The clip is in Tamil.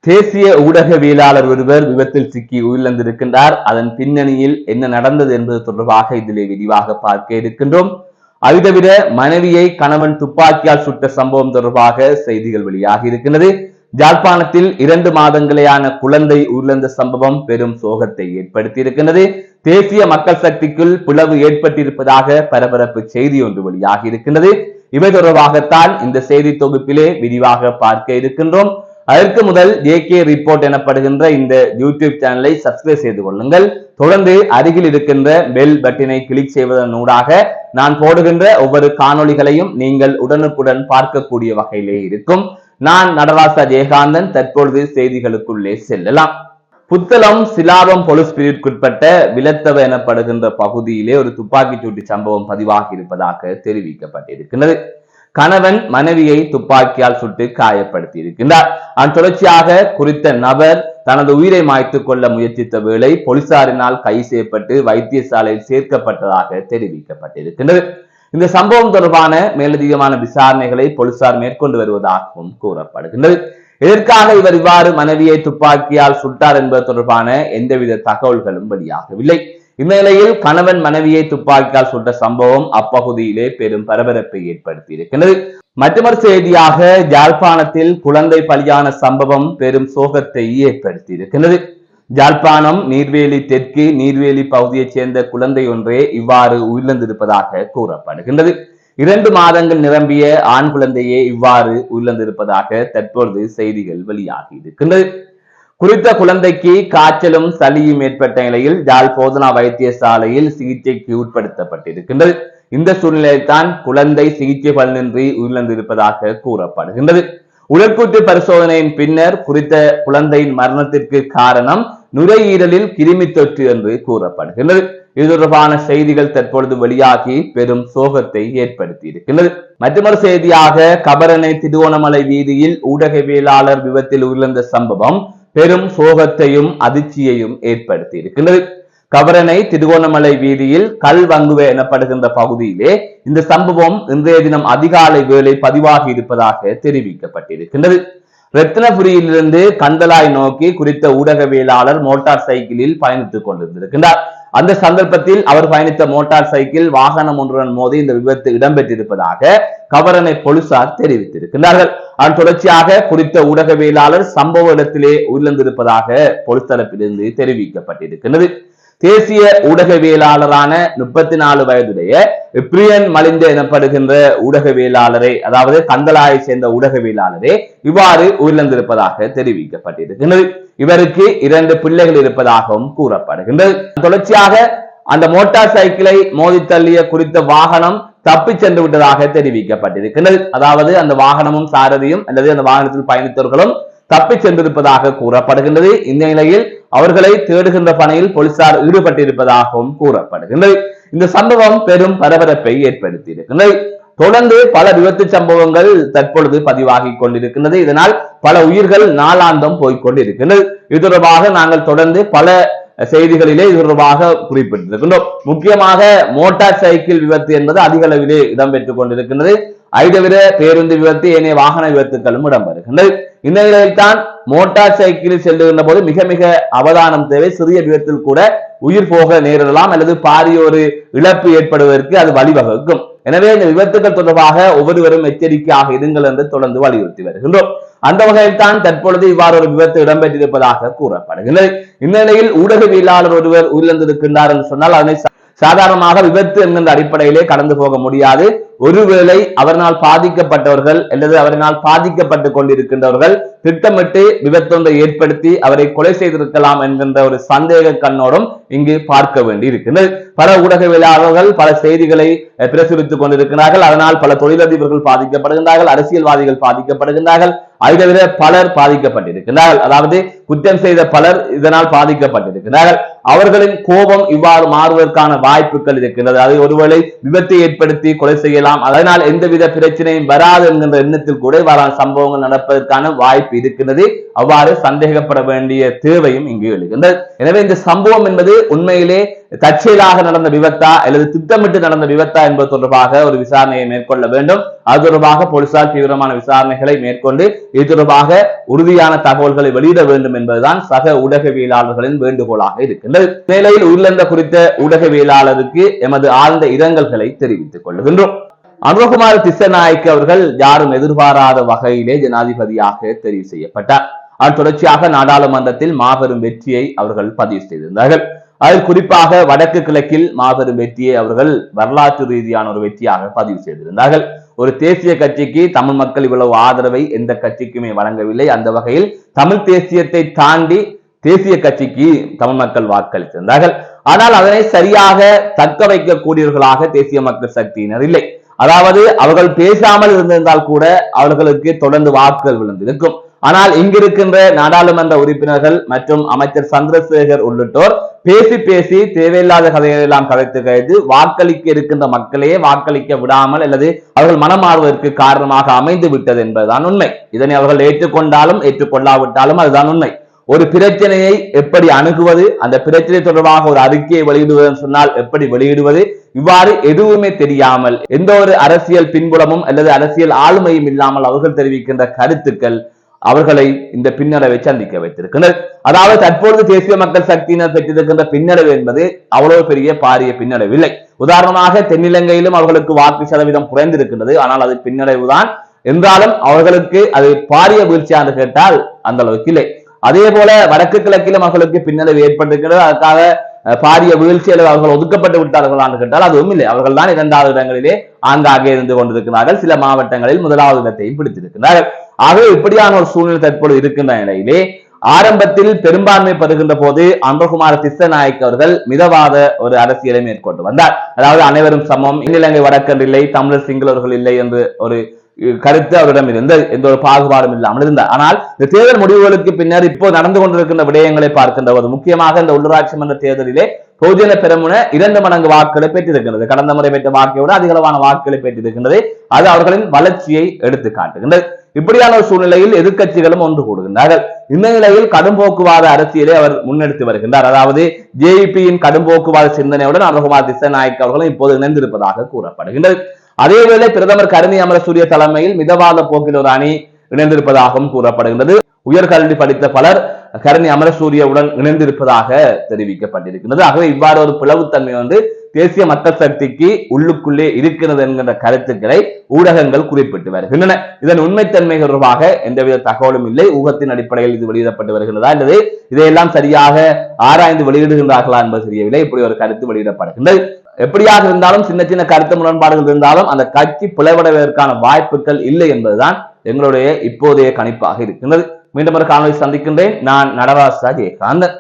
தேசிய ஊடகவியலாளர் ஒருவர் விபத்தில் சிக்கி உயிரிழந்திருக்கின்றார். அதன் பின்னணியில் என்ன நடந்தது என்பது தொடர்பாக இதிலே விரிவாக பார்க்க இருக்கின்றோம். அது தவிர மனைவியை கணவன் துப்பாக்கியால் சுட்ட சம்பவம் தொடர்பாக செய்திகள் வெளியாகி இருக்கின்றது. ஜாழ்ப்பாணத்தில் 2 மாதங்களேயான குழந்தை உயிரிழந்த சம்பவம் பெரும் சோகத்தை ஏற்படுத்தி இருக்கின்றது. தேசிய மக்கள் சக்திக்குள் பிளவு ஏற்பட்டிருப்பதாக பரபரப்பு செய்தி ஒன்று வெளியாகி இருக்கின்றது. இவை தொடர்பாகத்தான் இந்த செய்தி தொகுப்பிலே விரிவாக பார்க்க இருக்கின்றோம். அதற்கு முதல் ஜேகே ரிப்போர்ட் எனப்படுகின்ற இந்த யூடியூப் சேனலை சப்ஸ்கிரைப் செய்து கொள்ளுங்கள். தொடர்ந்து அருகில் இருக்கின்ற பெல் பட்டனை கிளிக் செய்வதன் ஊடாக நான் போடுகின்ற ஒவ்வொரு காணொளிகளையும் நீங்கள் உடனுக்குடன் பார்க்கக்கூடிய வகையிலே இருக்கும். நான் நடராசா ஜெயகாந்தன். தற்பொழுது செய்திகளுக்குள்ளே செல்லலாம். புத்தளம் சிலாபம் போலீஸ் பிரிவுக்குட்பட்ட விலத்தவ எனப்படுகின்ற பகுதியிலே ஒரு துப்பாக்கிச்சூட்டு சம்பவம் பதிவாகி இருப்பதாக தெரிவிக்கப்பட்டிருக்கிறது. கணவன் மனைவியை துப்பாக்கியால் சுட்டு காயப்படுத்தி இருக்கின்றார். அதன் தொடர்ச்சியாக குறித்த நபர் தனது உயிரை மாய்த்துக் கொள்ள முயற்சித்த வேளை போலீசாரினால் கைது செய்யப்பட்டு வைத்தியசாலையில் சேர்க்கப்பட்டதாக தெரிவிக்கப்பட்டிருக்கின்றது. இந்த சம்பவம் தொடர்பான மேலதிகமான விசாரணைகளை போலீசார் மேற்கொண்டு வருவதாகவும் கூறப்படுகின்றது. எதற்காக இவர் இவ்வாறு மனைவியை துப்பாக்கியால் சுட்டார் என்பது தொடர்பான எந்தவித தகவல்களும் வெளியாகவில்லை. இந்த நிலையில் கணவன் மனைவியை துப்பாக்கியால் சுட்ட சம்பவம் அப்பகுதியிலே பெரும் பரபரப்பை ஏற்படுத்தி இருக்கின்றது. மற்றொரு செய்தியாக ஜாழ்ப்பாணத்தில் குழந்தை பலியான சம்பவம் பெரும் சோகத்தை ஏற்படுத்தி இருக்கின்றது. ஜாழ்ப்பாணம் நீர்வேலி தெற்கு நீர்வேலி பகுதியைச் சேர்ந்த குழந்தை ஒன்றே இவ்வாறு உயிரிழந்திருப்பதாக கூறப்படுகின்றது. 2 மாதங்கள் நிரம்பிய ஆண் குழந்தையே இவ்வாறு உயிரிழந்திருப்பதாக தற்பொழுது செய்திகள் வெளியாகி இருக்கின்றது. குறித்த குழந்தைக்கு காய்ச்சலும் சளியும் ஏற்பட்ட நிலையில் யாழ் போதனா வைத்தியசாலையில் சிகிச்சைக்கு உட்படுத்தப்பட்டிருக்கின்றது. இந்த சூழ்நிலையில் தான் குழந்தை சிகிச்சை பலனின்றி உயிரிழந்திருப்பதாக கூறப்படுகின்றது. உடற்கூற்று பரிசோதனையின் பின்னர் குறித்த குழந்தையின் மரணத்திற்கு காரணம் நுரையீரலில் கிருமி தொற்று என்று கூறப்படுகின்றது. இது தொடர்பான செய்திகள் தற்பொழுது வெளியாகி பெரும் சோகத்தை ஏற்படுத்தி இருக்கின்றது. மற்றொரு செய்தியாக கபரனை திருகோணமலை வீதியில் ஊடகவியலாளர் விபத்தில் உயிரிழந்த சம்பவம் பெரும் சோகத்தையும் அதிர்ச்சியையும் ஏற்படுத்தி இருக்கின்றது. கபரனை திருகோணமலை வீதியில் கல்வங்குவே எனப்படுகின்ற பகுதியிலே இந்த சம்பவம் இன்றைய தினம் அதிகாலை வேளை பதிவாகி இருப்பதாக தெரிவிக்கப்பட்டிருக்கின்றது. ரத்னபுரியிலிருந்து கந்தலாய் நோக்கி குறித்த ஊடகவியலாளர் மோட்டார் சைக்கிளில் பயணித்துக் கொண்டிருந்திருக்கின்றார். அந்த சந்தர்ப்பத்தில் அவர் பயணித்த மோட்டார் சைக்கிள் வாகனம் ஒன்றுடன் மோதி இந்த விபத்து இடம்பெற்றிருப்பதாக கபரனை போலீசார் தெரிவித்திருக்கிறார்கள். அதன் தொடர்ச்சியாக குறித்த ஊடகவியலாளர் சம்பவ இடத்திலே உயிரிழந்திருப்பதாக போலீஸ் தரப்பிலிருந்து தெரிவிக்கப்பட்டிருக்கிறது. தேசிய ஊடகவியலாளரான 34 வயதுடைய பிரியன் மலிந்த எனப்படுகின்ற ஊடகவியலாளரை, அதாவது கந்தலாயை சேர்ந்த ஊடகவியலாளரே இவ்வாறு உயிரிழந்திருப்பதாக தெரிவிக்கப்பட்டிருக்கிறது. இவருக்கு 2 பிள்ளைகள் இருப்பதாகவும் கூறப்படுகின்றது. தொடர்ச்சியாக அந்த மோட்டார் சைக்கிளை மோதி தள்ளிய குறித்த வாகனம் தப்பி சென்று விட்டதாக தெரிவிக்கப்பட்டிருக்கிறது. அதாவது அந்த வாகனமும் சாரதியும் அல்லது அந்த வாகனத்தில் பயணித்தவர்களும் தப்பி சென்றிருப்பதாக கூறப்படுகின்றது. இந்த நிலையில் அவர்களை தேடுகின்ற பணியில் போலீசார் ஈடுபட்டிருப்பதாகவும் கூறப்படுகின்றது. இந்த சம்பவம் பெரும் பரபரப்பை ஏற்படுத்தி இருக்கின்றது. தொடர்ந்து பல விபத்து சம்பவங்கள் தற்பொழுது பதிவாகி கொண்டிருக்கின்றது. இதனால் பல உயிர்கள் நாளாந்தம் போய்கொண்டிருக்கின்றது. இது தொடர்பாக நாங்கள் தொடர்ந்து பல செய்திகளிலே இது தொடர்பாக குறிப்பிட்டிருக்கின்றோம். முக்கியமாக மோட்டார் சைக்கிள் விபத்து என்பது அதிக அளவிலே இடம்பெற்றுக் கொண்டிருக்கின்றது. ஐதவிர பேருந்து விபத்து ஏனைய வாகன விபத்துகளும் இடம்பெறுகின்றது. இந்த நிலையில் தான் மோட்டார் சைக்கிளில் செல்லுகின்ற போது மிக மிக அவதானம் தேவை. சிறிய விபத்தில் கூட உயிர் போக நேரிடலாம் அல்லது பாரிய ஒரு இழப்பு ஏற்படுவதற்கு அது வழிவகுக்கும். எனவே இந்த விபத்துகள் தொடர்பாக ஒவ்வொருவரும் எச்சரிக்கையாக இருங்கள் என்று தொடர்ந்து வலியுறுத்தி வருகின்றோம். அந்த வகையில் தான் தற்பொழுது இவ்வாறு ஒரு விபத்து இடம்பெற்றிருப்பதாக கூறப்படுகிறது. இந்த நிலையில் ஊடகவியலாளர் ஒருவர் உயிரிழந்திருக்கின்றார் என்று சொன்னால் அதனை சாதாரணமாக விபத்து என்கின்ற அடிப்படையிலே கடந்து போக முடியாது. ஒருவேளை அவரால் பாதிக்கப்பட்டவர்கள் அல்லது அவரால் பாதிக்கப்பட்டுக் கொண்டிருக்கின்றவர்கள் திட்டமிட்டு விபத்தொன்றை ஏற்படுத்தி அவரை கொலை செய்திருக்கலாம் என்கின்ற ஒரு சந்தேக கண்ணோடும் இங்கு பார்க்க வேண்டி இருக்கின்றது. பல ஊடகவியலாளர்கள் பல செய்திகளை பிரசுரித்துக் கொண்டிருக்கிறார்கள். அதனால் பல தொழிலதிபர்கள் பாதிக்கப்படுகின்றார்கள், அரசியல்வாதிகள் பாதிக்கப்படுகின்றார்கள், அதை தவிர பலர் பாதிக்கப்பட்டிருக்கிறார்கள். அதாவது குற்றம் செய்த பலர் இதனால் பாதிக்கப்பட்டிருக்கிறார்கள். அவர்களின் கோபம் இவ்வாறு மாறுவதற்கான வாய்ப்புகள் இருக்கின்றது. அதை ஒருவேளை விபத்தை ஏற்படுத்தி கொலை செய்யலாம், அதனால் எந்தவித பிரச்சனையும் வராது என்கின்ற எண்ணத்தில் கூட இவ்வாறான சம்பவங்கள் நடப்பதற்கான வாய்ப்பு இருக்கின்றது. அவ்வாறு சந்தேகப்பட வேண்டிய தேவையும் இங்கு எழுகின்றது. எனவே இந்த சம்பவம் என்பது உண்மையிலே தற்செயலாக நடந்த விபத்தா அல்லது திட்டமிட்டு நடந்த விபத்தா என்பது தொடர்பாக ஒரு விசாரணையை மேற்கொள்ள வேண்டும். அது தொடர்பாக போலீசார் தீவிரமான விசாரணைகளை மேற்கொண்டு இது தொடர்பாக உறுதியான தகவல்களை வெளியிட வேண்டும் என்பதுதான் சக ஊடகவியலாளர்களின் வேண்டுகோளாக இருக்கின்றது. நிலையில் உயிரிழந்த குறித்த ஊடகவியலாளருக்கு எமது ஆழ்ந்த இரங்கல்களை தெரிவித்துக் கொள்கின்றோம். அனுரகுமார திஸ்ஸநாயக்க அவர்கள் யாரும் எதிர்பாராத வகையிலே ஜனாதிபதியாக தெரிவு செய்யப்பட்டார். அதன் தொடர்ச்சியாக நாடாளுமன்றத்தில் மாபெரும் வெற்றியை அவர்கள் பதிவு செய்திருந்தார்கள். அதில் குறிப்பாக வடக்கு கிழக்கில் மாபெரும் வெற்றியை அவர்கள் வரலாற்று ரீதியான ஒரு வெற்றியாக பதிவு செய்திருந்தார்கள். ஒரு தேசிய கட்சிக்கு தமிழ் மக்கள் இவ்வளவு ஆதரவை எந்த கட்சிக்குமே வழங்கவில்லை. அந்த வகையில் தமிழ் தேசியத்தை தாண்டி தேசிய கட்சிக்கு தமிழ் மக்கள் வாக்களித்திருந்தார்கள். ஆனால் அதனை சரியாக தக்க வைக்கக்கூடியவர்களாக தேசிய மக்கள் சக்தியினர் இல்லை. அதாவது அவர்கள் பேசாமல் இருந்திருந்தால் கூட அவர்களுக்கு தொடர்ந்து வாக்குகள் விழுந்திருக்கும். ஆனால் இங்கிருக்கின்ற நாடாளுமன்ற உறுப்பினர்கள் மற்றும் அமைச்சர் சந்திரசேகர் உள்ளிட்டோர் பேசி பேசி தேவையில்லாத கதைகளை எல்லாம் கதைத்து வாக்களிக்க இருக்கின்ற மக்களையே வாக்களிக்க விடாமல் அல்லது அவர்கள் மனமாறுவதற்கு காரணமாக அமைந்து விட்டது என்பதுதான் உண்மை. இதனை அவர்கள் ஏற்றுக்கொண்டாலும் ஏற்றுக்கொள்ளாவிட்டாலும் அதுதான் உண்மை. ஒரு பிரச்சனையை எப்படி அணுகுவது, அந்த பிரச்சனை தொடர்பாக ஒரு அறிக்கையை வெளியிடுவது சொன்னால் எப்படி வெளியிடுவது, இவ்வாறு எதுவுமே தெரியாமல் எந்த ஒரு அரசியல் பின்புலமும் அல்லது அரசியல் ஆளுமையும் இல்லாமல் அவர்கள் தெரிவிக்கின்ற கருத்துக்கள் அவர்களை இந்த பின்னடைவை சந்திக்க வைத்திருக்கின்றனர். அதாவது தற்பொழுது தேசிய மக்கள் சக்தியினர் பெற்றிருக்கின்ற பின்னடைவு என்பது அவ்வளவு பெரிய பாரிய பின்னடைவு இல்லை. உதாரணமாக தென்னிலங்கையிலும் அவர்களுக்கு வாக்கு சதவீதம் குறைந்திருக்கின்றது. ஆனால் அது பின்னடைவு தான் என்றாலும் அவர்களுக்கு அது பாரிய வீழ்ச்சியாக கேட்டால் அந்த அளவுக்கு இல்லை. அதே போல வடக்கு கிழக்கிலும் அவர்களுக்கு பின்னடைவு ஏற்பட்டிருக்கிறது. அதுக்காக பாரிய வீழ்ச்சியில் அவர்கள் ஒதுக்கப்பட்டு விட்டார்கள் என்று கேட்டால் அதுவும் இல்லை. அவர்கள் தான் 2வது இடங்களிலே ஆங்காங்கே இருந்து கொண்டிருக்கிறார்கள். சில மாவட்டங்களில் 1வது இடத்தையும் பிடித்திருக்கிறார்கள். ஆகவே இப்படியான ஒரு சூழ்நிலை தற்போது இருக்கின்ற நிலையிலே ஆரம்பத்தில் பெரும்பான்மை பெறுகின்ற போது அனுரகுமார திஸ்ஸநாயக்க அவர்கள் மிதவாத ஒரு அரசியலை மேற்கொண்டு வந்தார். அதாவது அனைவரும் சமம், இலங்கை வடக்கன்று இல்லை, தமிழர் சிங்களவர்கள் இல்லை என்று ஒரு கருத்து அவரிடம் இருந்த எந்த ஒரு பாகுபாடும் இல்லாமல் இருந்தார். ஆனால் இந்த தேர்தல் முடிவுகளுக்கு பின்னர் இப்போ நடந்து கொண்டிருக்கின்ற விடயங்களை பார்க்கின்ற போது முக்கியமாக இந்த உள்ளூராட்சி மன்ற தேர்தலிலே பொதுஜன பெரமுன 2 மடங்கு வாக்குகளை பெற்றிருக்கின்றது. கடந்த முறை பெற்ற வாக்கை விட அதிகளவான வாக்குகளை பெற்றிருக்கின்றது. அது அவர்களின் வளர்ச்சியை எடுத்து காட்டுகின்றது. இப்படியான ஒரு சூழ்நிலையில் எதிர்கட்சிகளும் ஒன்று கூடுகின்றார்கள். இந்த நிலையில் கடும் போக்குவாத அரசியலை அவர் முன்னெடுத்து வருகின்றார். அதாவது ஜேவிபியின் கடும் போக்குவாத சிந்தனையுடன் அனுரகுமார திஸ்ஸநாயக்க அவர்களும் இப்போது இணைந்திருப்பதாக கூறப்படுகின்றது. அதேவேளை பிரதமர் கருணி அமரசூரிய தலைமையில் மிதவாத போக்கில் ஒரு அணி இணைந்திருப்பதாகவும் கூறப்படுகின்றது. உயர்கல்வி படித்த பலர் கருணி அமரசூரியவுடன் இணைந்திருப்பதாக தெரிவிக்கப்பட்டிருக்கிறது. ஆகவே இவ்வாறு ஒரு பிளவுத்தன்மை வந்து தேசிய மக்கள் சக்திக்கு உள்ளுக்குள்ளே இருக்கிறது என்கின்ற கருத்துக்களை ஊடகங்கள் குறிப்பிட்டு வருகின்றன. இதன் உண்மைத்தன்மை தொடர்பாக எந்தவித தகவலும் இல்லை. ஊகத்தின் அடிப்படையில் இது வெளியிடப்பட்டு வருகிறதா அல்லது இதையெல்லாம் சரியாக ஆராய்ந்து வெளியிடுகின்றார்களா என்பது தெரியவில்லை. இப்படி ஒரு கருத்து வெளியிடப்படுகின்றது. எப்படியாக இருந்தாலும் சின்ன சின்ன கருத்து முரண்பாடுகள் இருந்தாலும் அந்த கட்சி பிளவடைவதற்கான வாய்ப்புகள் இல்லை என்பதுதான் எங்களுடைய இப்போதைய கணிப்பாக இருக்கின்றது. மீண்டும் ஒரு காணொலி சந்திக்கின்றேன். நான் நடராஜா ஜெயகாந்தன்.